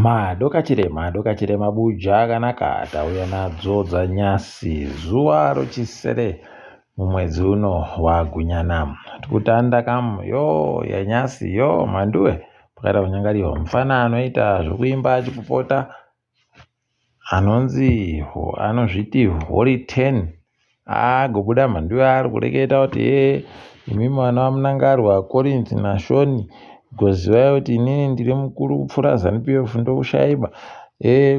Madokachirema buja akanaka tauya nadzo dzanyasi zuva rochisere mumwedzi uno wagunyana tikutanda kamu yanyasi manduwe pakaita kunyangariwa mufana anoita zvekuimba achipopota anozviti Holy 10 agobuda manduwe ari kureketa kuti imimi vana vamunangarwa Collins naShoni gozivai kuti inini ndiri mukuru kupfuura ZANU-PF ndokushaiba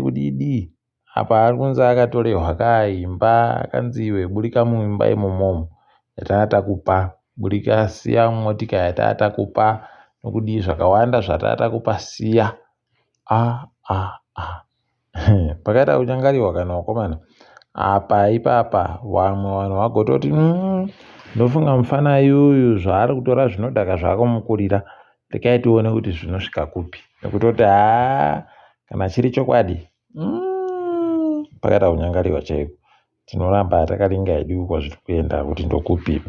kudidi apa ari kunzi akatore hwakaimba akanzi iwe burika muimba imomomo yataatakupa burika siya motika yataatakupa nokudii zvakawanda zvataatakupa siya pakaita kunyangariwa kana wakomana apa ipapa vamwe vanhu vagototi ndofunga mufana yuyu zvaari kutora zvinodhaka zvaakomukurira rekai tione kuti zvinosvika kupi nekutoti kana chiri chokwadi pakaita kunyangariwa chaiko tinoramba takaringa hedu uko zviri kuenda kuti ndokupi.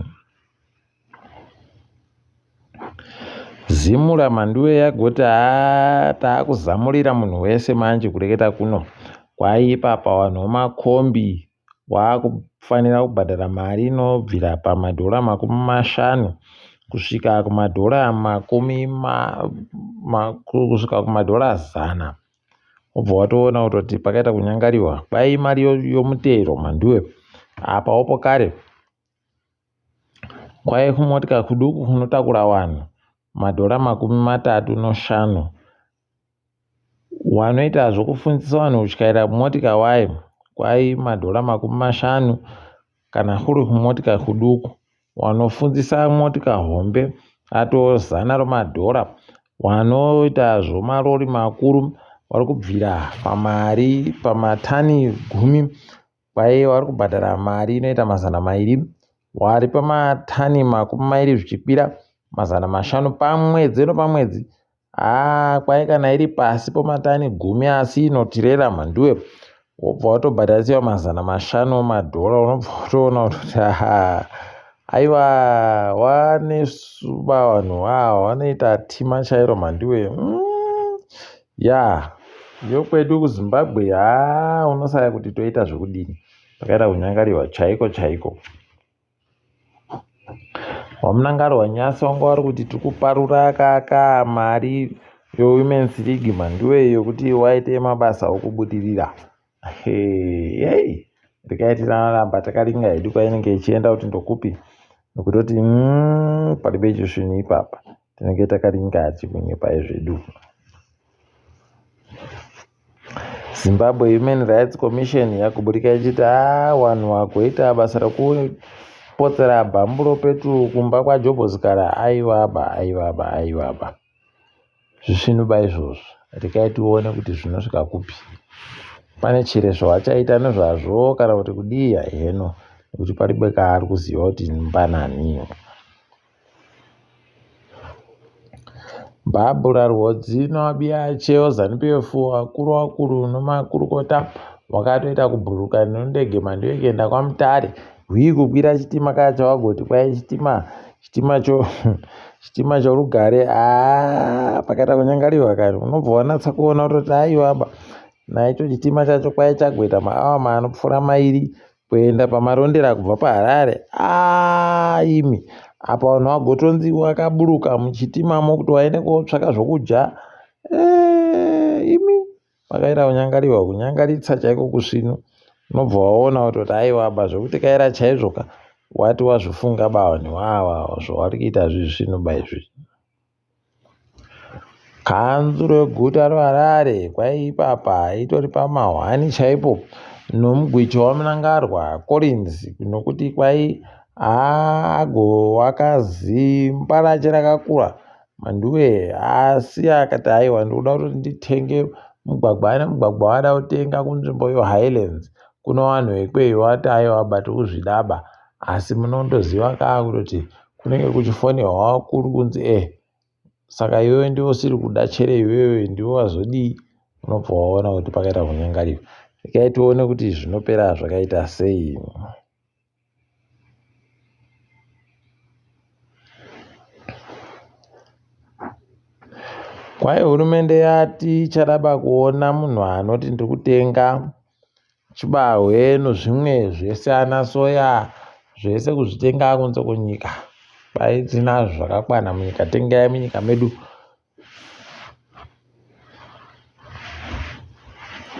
Zimura manduwe yagoti taakuzamurira munhu wese manje kureketa kuno kwaipapa vanhu vemakombi waakufanira kubhadhara mari inobvira pamadhora 50 kusvika kumadhora kusvika kumadhora 100 obva watoona kuti pakaita kunyangariwa kwai mari yomutero manduwe apa opo kare kwai kumotika kuduku kunotakura vanhu madhora 35 wanoita zvokufundisa vanhu kutyaira motika waye kwai madhora 50 kana kuri kumotika kuduku wanofundzisa motika hombe atozana romadhora wanoita zvomarori makuru vari kubvira pamari pamatani 10 kwai vari kubhadhara mari inoita 200 wari pamatani 20 zvichikwira 500 pamwedzi nepamwedzi kwai kana iri pasi pamatani 10 asi inotirera mhanduwe wobva watobhadharisiwa 500 madhora unobva watoona kuti aiwa wanesuba vanhu vanoita tima chairo mhanduwe yokwedu kuZimbabwe unosaya kuti toita zvekudini pakaita kunyangariwa chaiko wamunangarwa nyasi wanga wari kuti tikuparura kaka mari yeWomen's League mhanduwe yokuti waite mabasa okubudirira rekai tiraramba takaringa hedu kwainenge ichienda kuti ndokupi nokutoti pari pechisvini ipapa tinenge takaringa tikunyepai zvedu. Zimbabwe Human Rights Commission yakuburika ichiti vanhu vagoita basa rekupotsera bhamburo petu kumba kwaJobhosikara aivaba zvisvinuba izvozvo rekai tione kuti zvinosvika kupi pane chirezo vachaita nezvazvo kana kuti kudii heno nekuti paribe kaari kuziva kuti mbanani. Barbara Rhodzi navabiya cheo ZANU-PF vakuru nemakurukota vakatoita kubhuruka nendege mhando yekuenda kwaMutare kukwira chitima kacho vagoti kwai chitima chorugare pakaita kunyangariwa kare unobva wanatsa kuona kutoti aivaba naicho chitima chacho kwai chagoita maawa manopfuura mairi kuenda pamarondera kubva paHarare imi apa vanhu vagotonzi vakaburuka muchitimamo kuti vaende kotsvaka zvokudya imi pakaita kunyangaritsa chaiko kusvino unobva waona kuti aivaba zvokuti kaira chaizvoka wati wazvifunga vanhu zvavari kuita zvisvinuba izvi. Kanzuro yeguta reHarare kwai ipapa itori pamahwani chaipo nomugwicho wamunangarwa Collins nokuti kwai agowaka rache rakakura manduwe asi akati aiwa ndoda kuti nditenge mugwagwa ane mugwagwa wada kutenga kunzvimbo yeHighlands kuno vanhu vekweyo vati aiwa bati kuzvidaba asi munondoziva kutoti kunenge kuchifonehwa vakuru kunzi saka iwewe ndiwo usiri kuda chere iwewe ndiwo wazodii unobva waona kuti pakaita kunyangariwa rekai tione kuti zvinopera zvakaita sei. Kwai hurumende yati ichadaba kuona munhu anoti ndiri kutenga chibahwe nezvimwe zvese ana soya zvese kuzvitenga kunze kunyika. Kwai tinazvo zvakakwana munyika, tengai munyika medu.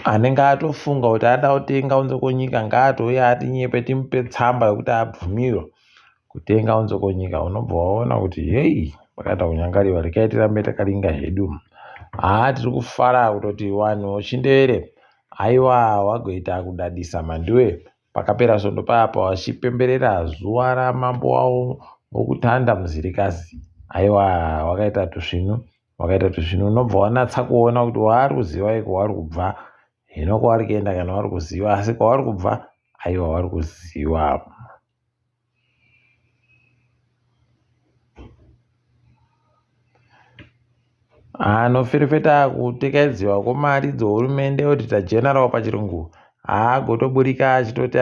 Anenge atofunga kuti ada kutenga kunze kwenyika ngaatouye atinyepe timupe tsamba yekuti abvumirwe kutenga kunze kwenyika. Unobva waona kuti heyi kwakaita kunyangariwa, regai tirambe takaringa hedu. Tiri kufara kutoti wanhu wechindevere haiwa wagoita kudadisa mandiwe. Pakapera svondo papa wachipemberera zuva ramambo wavo wokutanda muzirikazi. Haiwa wakaita tusvinu. Unobva wanatsa kuona kuti waari kuziva iko wari kubva, hino kwaari kuenda kana wari kuziva, asi kwaari kubva haiwa wari kuziva. Anoferefeta kutekaidziwa kwemari dzehurumende odita general pachirungu gotoburika achitoti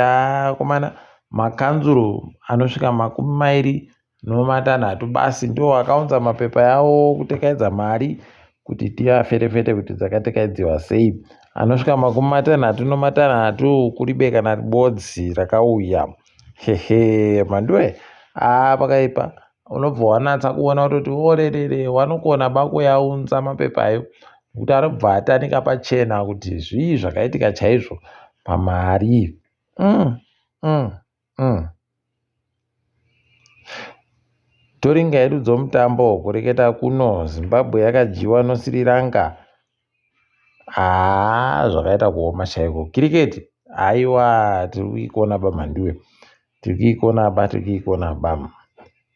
komana makanzuru anosvika 26 basi ndo akaunza mapepa yawo kutekaidza mari kuti tiaferefete kuti dzakatekaidziwa sei. Anosvika 66 kuribe kana bodzi rakauya. Mandiwe pakaipa. Unobva wanatsa kuona kutoti orerere wanokona bako yaunza mapepa ayo kuti anobva atanika pachena kuti zvii zvakaitika chaizvo pamari. Toringa hedu dzomutambo kureketa kuno Zimbabwe yakadyiwa noSri Lanka. Zvakaita kuoma chaiko. Kiriketi haiwa tiri kuikona pamhandiwe, tiri kuikona ba.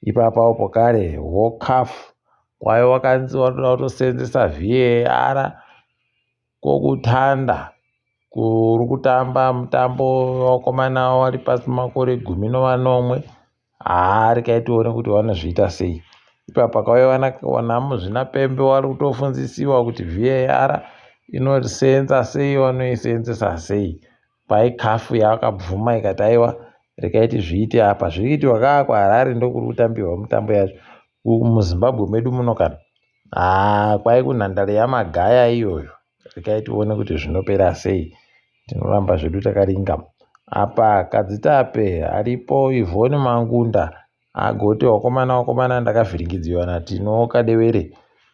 Ipapo pokare wokafu kwai wakanzi watoda kutosenzesa VAR kokutanda kuri kutamba mutambo wakomana vari pasi makore 14. Regai tione kuti vanozviita sei. Ipapo pakauya wana muzvinapembe wari kutofunzisiwa kuti VAR inosenza sei, vanoisenzesa sei. Pai kafu yakabvuma ikati aiwa regai tizviite apa. Zviri kuitirwa kaa kuHarare ndokuri kutambirwa mutambo yacho. MuZimbabwe medu muno kana kwai kunhandare yaMagaya iyoyo. Regai tione kuti zvinopera sei. Tinoramba zvedu takaringa. Apa Kadzitape aripo Yvonne Mangunda agoti wakomana ndakavhiringidziwa natino Kadewere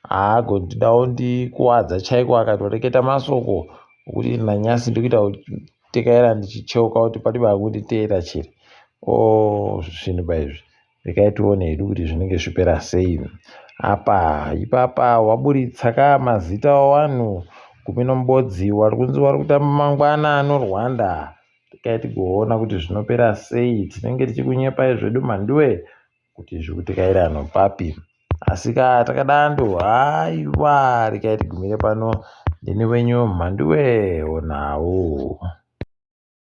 agondidawo ndikuwadza chaiko, akatoreketa masoko okuti nanyasi ndikuita kutekaira ndichicheuka kuti padiba kunditeera chiri. Zvinhu baizvi regai tione hedu kuti zvinenge zvipera sei. Ipapa waburitsa mazita awanhu 10 wari kunzi wari kutamba mangwana noRwanda. Regai tigoona kuti zvinopera sei. Tinenge tichikunyepai zvedu mhandiwe kuti zviri kutekaira papi. Asi takadando haiwa regai tigumire pano. Ndini wenyu mhandiwe onawo.